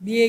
BA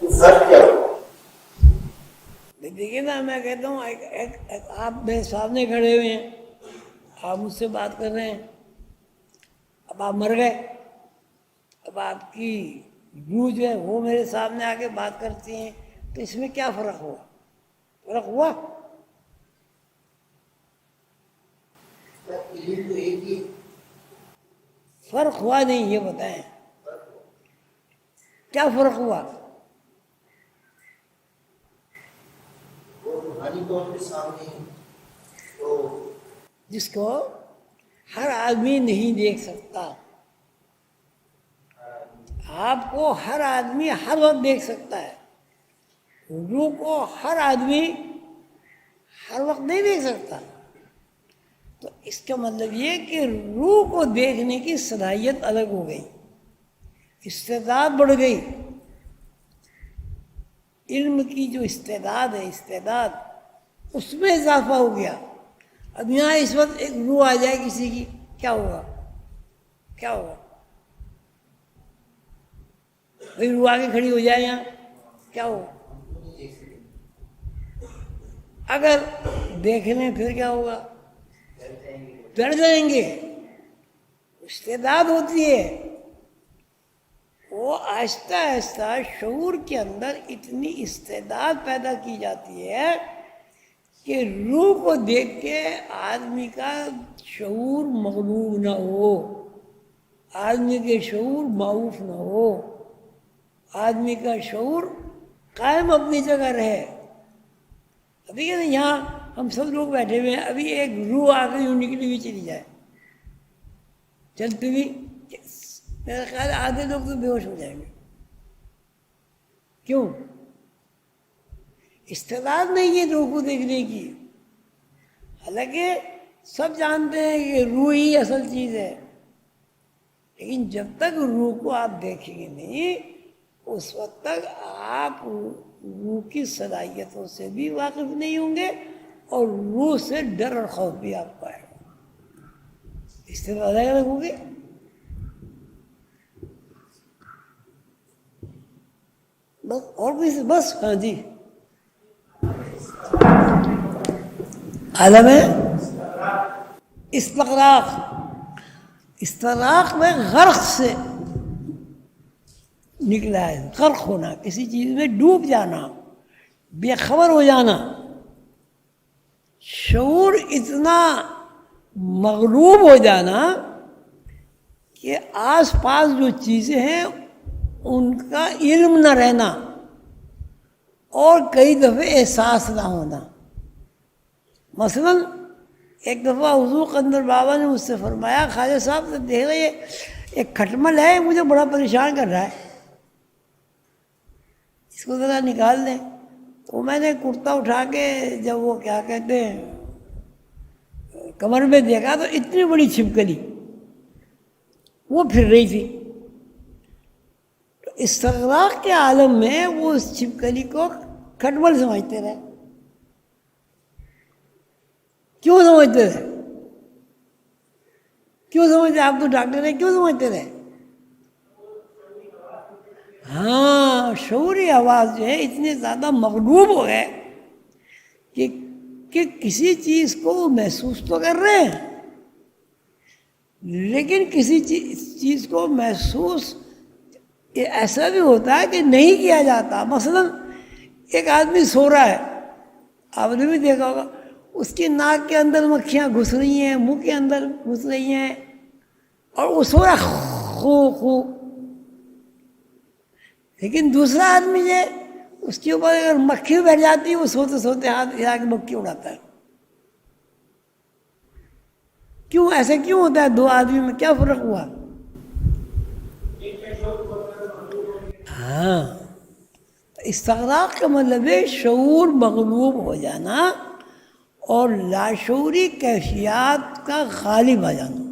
تو فرق کیا ہوگا؟ دیکھیے نا، میں کہتا ہوں آپ میرے سامنے کھڑے ہوئے ہیں، آپ مجھ سے بات کر رہے ہیں، اب آپ مر گئے، اب آپ کی روح جو ہے وہ میرے سامنے آ کے بات کرتی ہیں، تو اس میں کیا فرق ہوا؟ فرق ہوا؟ علم تو ایک ہی ہے۔ فرق ہوا نہیں، یہ بتائیں کیا فرق ہوا؟ وہ روحانی طور پہ سامنے ہے، تو جس کو ہر آدمی نہیں دیکھ سکتا، آپ کو ہر آدمی ہر وقت دیکھ سکتا ہے، روح کو ہر آدمی ہر وقت نہیں دیکھ سکتا۔ تو اس کا مطلب یہ کہ روح کو دیکھنے کی صلاحیت الگ ہو گئی، استعداد بڑھ گئی، علم کی جو استعداد ہے، استعداد اس میں اضافہ ہو گیا۔ اب یہاں اس وقت ایک روح آ جائے کسی کی، کیا ہوگا؟ کیا ہوگا؟ بھائی روح آگے کھڑی ہو جائے یہاں، کیا ہوگا؟ اگر دیکھ لیں پھر کیا ہوگا؟ ڈر جائیں گے۔ استعداد ہوتی ہے، وہ آہستہ آہستہ شعور کے اندر اتنی استعداد پیدا کی جاتی ہے کہ روح کو دیکھ کے آدمی کا شعور مغلوب نہ ہو، آدمی کے شعور معوف نہ ہو، آدمی کا شعور قائم اپنی جگہ رہے۔ ابھی کہ یہاں ہم سب لوگ بیٹھے ہوئے ہیں، ابھی ایک روح آ کے یوں نکلی ہوئی چلی جائے، چلتی ہوئی، میرا خیال آدھے لوگ تو بے ہوش ہو جائیں گے۔ کیوں؟ استعداد نہیں ہے روح کو دیکھنے کی۔ حالانکہ سب جانتے ہیں کہ روح ہی اصل چیز ہے، لیکن جب تک روح کو آپ دیکھیں گے نہیں، اس وقت تک آپ روح کی صلاحیتوں سے بھی واقف نہیں ہوں گے، اور روح سے ڈر اور خوف بھی آپ کو آئے گا۔ اس سے الگ الگ ہوں گے۔ بس اور کچھ؟ بس ہاں جی، عالم ہے استغراق۔ استغراق میں غرق سے نکلا ہے، غرق ہونا، کسی چیز میں ڈوب جانا، بے خبر ہو جانا۔ شعور اتنا مغلوب ہو جانا کہ آس پاس جو چیزیں ہیں ان کا علم نہ رہنا، اور کئی دفعے احساس نہ ہونا۔ مثلا ایک دفعہ حضور قندر بابا نے مجھ سے فرمایا، خواجہ صاحب تو دیکھ رہے ایک کھٹمل ہے، مجھے بڑا پریشان کر رہا ہے، اس کو ذرا نکال دیں۔ تو میں نے کرتا اٹھا کے جب وہ کیا کہتے ہیں کمر میں دیکھا تو اتنی بڑی چھپکلی وہ پھر رہی تھی۔ تو استغراق کے عالم میں وہ اس چھپکلی کو کھٹمل سمجھتے رہے۔ کیوں سمجھتے رہے؟ کیوں سمجھتے؟ آپ تو ڈاکٹر ہیں، کیوں سمجھتے رہے؟ ہاں، شعوری آواز جو ہے اتنے زیادہ مغلوب ہو گئے کہ کسی چیز کو محسوس تو کر رہے ہیں، لیکن کسی چیز کو محسوس ایسا بھی ہوتا ہے کہ نہیں کیا جاتا۔ مثلا ایک آدمی سو رہا ہے، آپ نے بھی دیکھا ہوگا، اس کی ناک کے اندر مکھیاں گھس رہی ہیں، منہ کے اندر گھس رہی ہیں، اور وہ سو رہا خو خو، لیکن دوسرا آدمی جو ہے اس کے اوپر اگر مکھی بیٹھ جاتی ہے، وہ سوتے سوتے ہاتھ ہلا کے مکھی اڑاتا ہے۔ کیوں ایسے کیوں ہوتا ہے؟ دو آدمی میں کیا فرق ہوا؟ ہاں، استغراق کا مطلب ہے شعور مغلوب ہو جانا اور لاشعوری کیفیات کا غالب آ جانا۔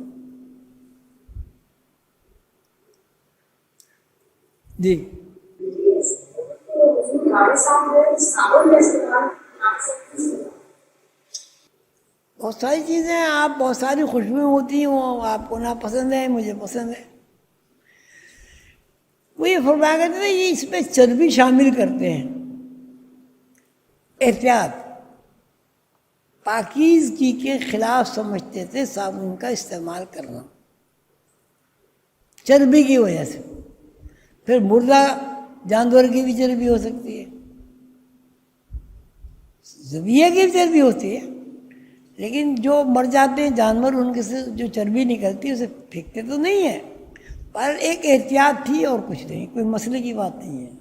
جی بہت ساری چیزیں ہیں، آپ بہت ساری خوشبوئیں ہوتی ہیں، وہ آپ کو ناپسند ہے، مجھے پسند ہے۔ وہ یہ فرمایا کرتے تھے یہ اس میں چربی شامل کرتے ہیں. احتیاط پاکیزگی کے خلاف سمجھتے تھے صابن کا استعمال کرنا چربی کی وجہ سے. پھر مردہ جانور کی بھی چربی ہو سکتی ہے، ذبیحہ کی بھی چربی ہوتی ہے، لیکن جو مر جاتے ہیں جانور ان کے سے جو چربی نکلتی ہے اسے پھینکتے تو نہیں ہیں، پر ایک احتیاط تھی اور کچھ نہیں، کوئی مسئلے کی بات نہیں ہے.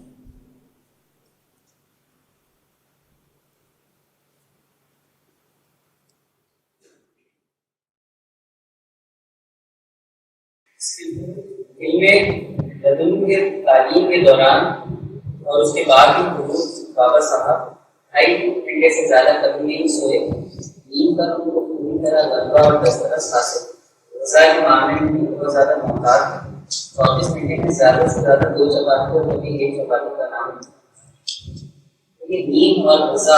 علم لدن کے تعلیم کے دوران اور اس کے بعد بھی بابا صاحب 2.5 گھنٹے سے زیادہ کبھی نہیں سوئے. نیند پر ان کو پوری طرح غلبہ اور دسترس حاصل. غذا کے معاملے میں بھی بہت زیادہ محتاط ہے. 24 گھنٹے میں زیادہ سے زیادہ 2 چپاتی اور کبھی 1 چپاتی کا نام. یہ نیند اور غذا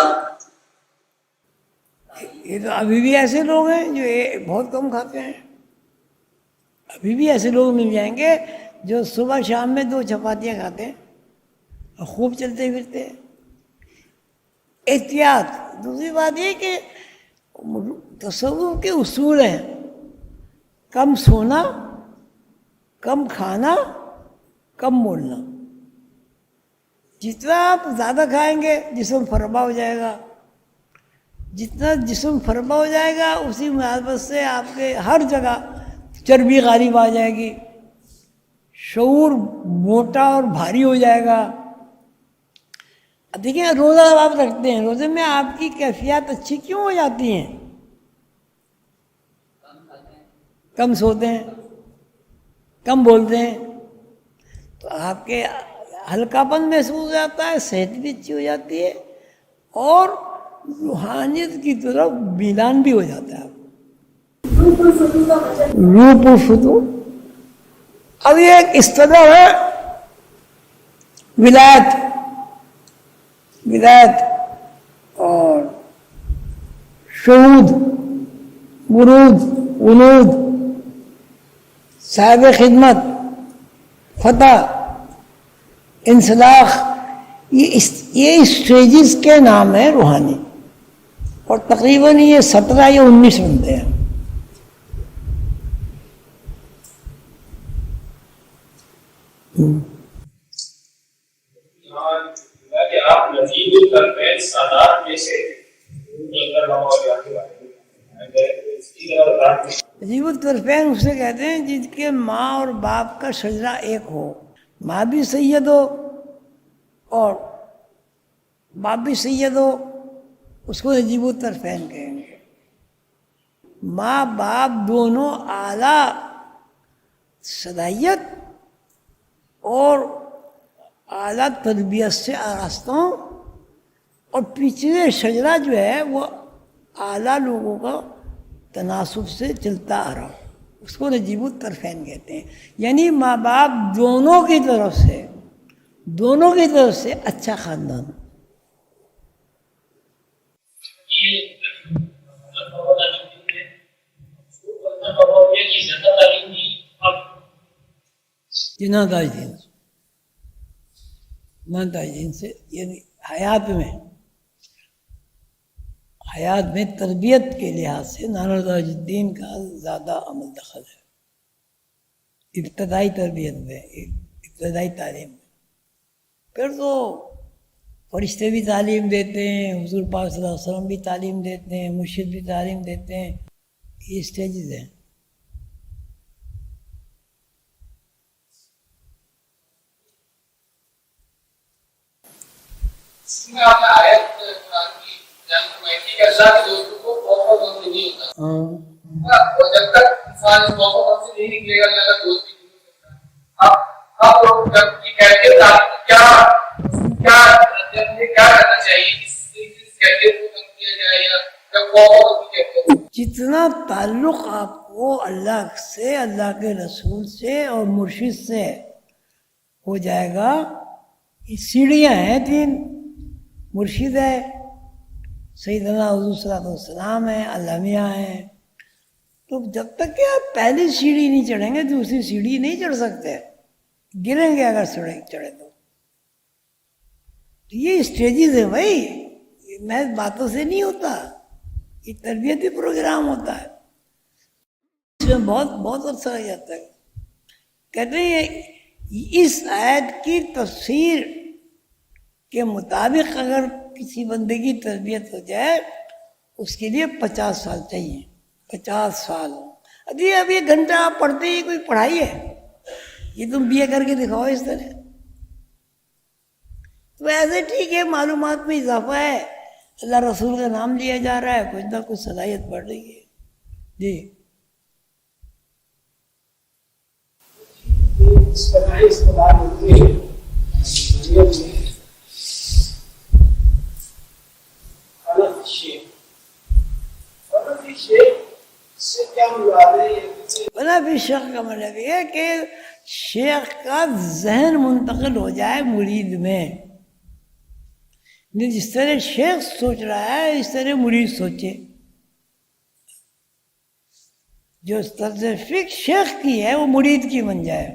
یہ تو ابھی بھی ایسے لوگ ہیں جو بہت کم کھاتے ہیں. ابھی بھی ایسے لوگ مل جائیں گے جو صبح شام میں 2 چپاتیاں کھاتے ہیں اور خوب چلتے پھرتے ہیں. احتیاط. دوسری بات یہ کہ تصوف کے اصول ہیں کم سونا، کم کھانا، کم بولنا. جتنا آپ زیادہ کھائیں گے جسم فربا ہو جائے گا، جتنا جسم فربا ہو جائے گا اسی مناسبت سے آپ کے ہر جگہ چربی غالب آ جائے گی، شعور موٹا اور بھاری ہو جائے گا. دیکھیں روزہ آپ رکھتے ہیں، روزے میں آپ کی کیفیات اچھی کیوں ہو جاتی ہیں؟ کم سوتے ہیں، کم بولتے ہیں، تو آپ کے ہلکا پن محسوس ہو جاتا ہے، صحت بھی اچھی ہو جاتی ہے اور روحانیت کی طرف میلان بھی ہو جاتا ہے. روپ الفتو اب یہ ایک اصطلاح ہے ولایت اور شہود، ورود، ولود، صاحب خدمت، فتح، انسلاخ، یہ اسٹیجز کے نام ہیں روحانی، اور تقریباً یہ 17 یا 19 بنتے ہیں. آپ لذیذ الطرفین سادات میں سے لذیذ الطرفین اسے کہتے ہیں جس کے ماں اور باپ کا شجرہ ایک ہو، ماں بھی سید ہو اور باپ بھی سید ہو، اس کو لذیذ الطرفین کہیں گے. ماں باپ دونوں اعلیٰ صلاحیت اور اعلیٰ تربیت سے آراستہ ہوں، اور پچھلے شجرہ جو ہے وہ اعلیٰ لوگوں کا تناسب سے چلتا آ رہا ہو، اس کو لذیذ الطرفین کہتے ہیں. یعنی ماں باپ دونوں کی طرف سے اچھا خاندان. جنا تاج دین سے یعنی حیات میں تربیت کے لحاظ سے نانا تاج الدین کا زیادہ عمل دخل ہے ابتدائی تربیت میں، ابتدائی تعلیم میں. پھر تو فرشتے بھی تعلیم دیتے ہیں، حضور پاک صلی اللہ علیہ وسلم بھی تعلیم دیتے ہیں، مرشد بھی تعلیم دیتے ہیں. یہ اسٹیجز ہیں. اس میں آپ نے آیت قرآن کی جان فرمائی تھی کہ اللہ کے دوستوں کو بہت غم نہیں ہوتا، اور جب تک انسان اس بہت غم سے نہیں نکلے گا اللہ کا دوست بھی نہیں ہو سکتا. اب لوگ جب یہ کہتے ہیں کیا کرنا چاہیے، کس کیفیت کو کم کیا جائے یا جب بہت کہتے ہیں؟ جتنا تعلق آپ کو اللہ سے، اللہ کے رسول سے اور مرشد سے ہو جائے گا. یہ سیڑھیاں ہیں 3، مرشد ہے، سیدنا حضور صلی اللہ علیہ وسلم ہے، اللہ میاں ہیں. تو جب تک کہ آپ پہلی سیڑھی نہیں چڑھیں گے دوسری سیڑھی نہیں چڑھ سکتے. گریں گے اگر چڑھے تو یہ اسٹیجز ہے بھائی، یہ محض باتوں سے نہیں ہوتا، یہ تربیتی پروگرام ہوتا ہے، اس میں بہت بہت عرصہ لگ جاتا ہے۔ کہتے ہیں اس آیت کی تفسیر کے مطابق اگر کسی بندے کی تربیت ہو جائے اس کے لیے 50 سال چاہیے، 50 سال۔ ابھی اب 1 گھنٹہ آپ پڑھتے ہی کوئی پڑھائی ہے؟ یہ تم BA کر کے دکھاؤ اس طرح، تو ایسے ٹھیک ہے معلومات میں اضافہ ہے، اللہ رسول کا نام لیا جا رہا ہے، کچھ نہ کچھ صلاحیت بڑھ رہی ہے۔ جی اس طرح استعمال ہوتے ہیں غلط شیخ سے کیا مراد ہے؟ بنا بھی شیخ کا مطلب یہ ہے کہ شیخ کا ذہن منتقل ہو جائے مرید میں، جس طرح شیخ سوچ رہا ہے اس طرح مرید سوچے، جو طرز فکر شیخ کی ہے وہ مرید کی بن جائے،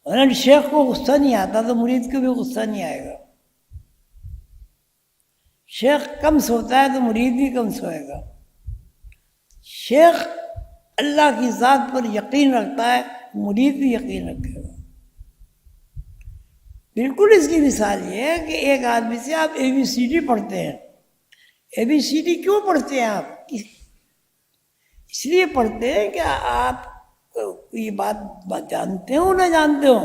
ورنہ شیخ کو غصہ نہیں آتا تو مرید کو بھی غصہ نہیں آئے گا۔ شیخ کم سوتا ہے تو مرید بھی کم سوئے گا۔ شیخ اللہ کی ذات پر یقین رکھتا ہے، مرید بھی یقین رکھے گا۔ بالکل اس کی مثال یہ ہے کہ ایک آدمی سے آپ ABCD پڑھتے ہیں۔ ABCD کیوں پڑھتے ہیں آپ؟ اس لیے پڑھتے ہیں کہ آپ یہ بات جانتے ہو نہ جانتے ہو،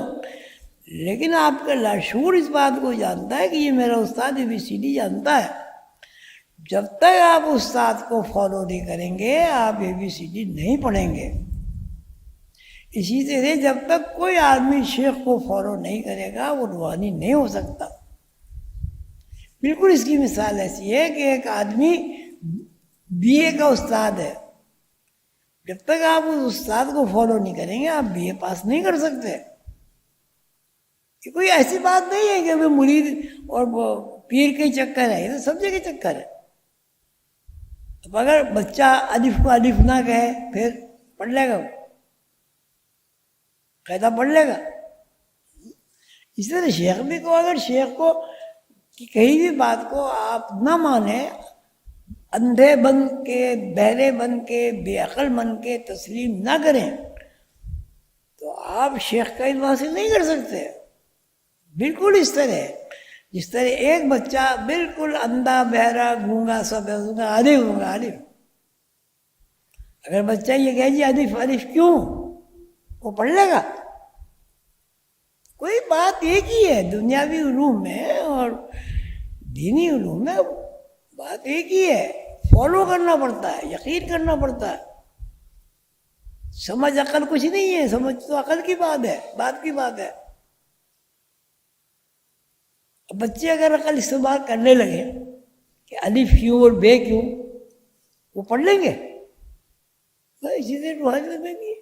لیکن آپ کا لاشعور اس بات کو جانتا ہے کہ یہ میرا استاد ABCD جانتا ہے۔ جب تک آپ استاد کو فالو نہیں کریں گے آپ ABCD نہیں پڑھیں گے۔ اسی طرح جب تک کوئی آدمی شیخ کو فالو نہیں کرے گا وہ روحانی نہیں ہو سکتا۔ بالکل اس کی مثال ایسی ہے کہ ایک آدمی BA کا استاد ہے، جب تک آپ اس استاد کو فالو نہیں کریں گے آپ BA پاس نہیں کر سکتے۔ یہ کوئی ایسی بات نہیں ہے کہ وہ مرید اور پیر کے چکر ہے، یہ تو سب جگہ چکر ہے۔ اب اگر بچہ الف کو الف نہ کہے پھر پڑھ لے گا، قاعدہ پڑھ لے گا۔ اس طرح شیخ بھی کو اگر شیخ کو کہیں بھی بات کو آپ نہ مانیں، اندھے بن کے بہرے بن کے بے عقل بن کے تسلیم نہ کریں تو آپ شیخ کا علم حاصل نہیں کر سکتے۔ بالکل اس طرح جس طرح ایک بچہ بالکل اندھا بہرا گونگا سب الف ہوگا الف، اگر بچہ یہ کہے جی الف الف کیوں، وہ پڑھ لے گا؟ کوئی بات ایک ہی ہے، دنیاوی علوم میں اور دینی علوم میں بات ایک ہی ہے، فالو کرنا پڑتا ہے، یقین کرنا پڑتا ہے۔ سمجھ عقل کچھ نہیں ہے، سمجھ تو عقل کی بات ہے، بات کی بات ہے۔ بچے اگر عقل استعمال کرنے لگے کہ الف کیوں اور بے کیوں، وہ پڑھ لیں گے، اسی طرح روحانیت میں بھی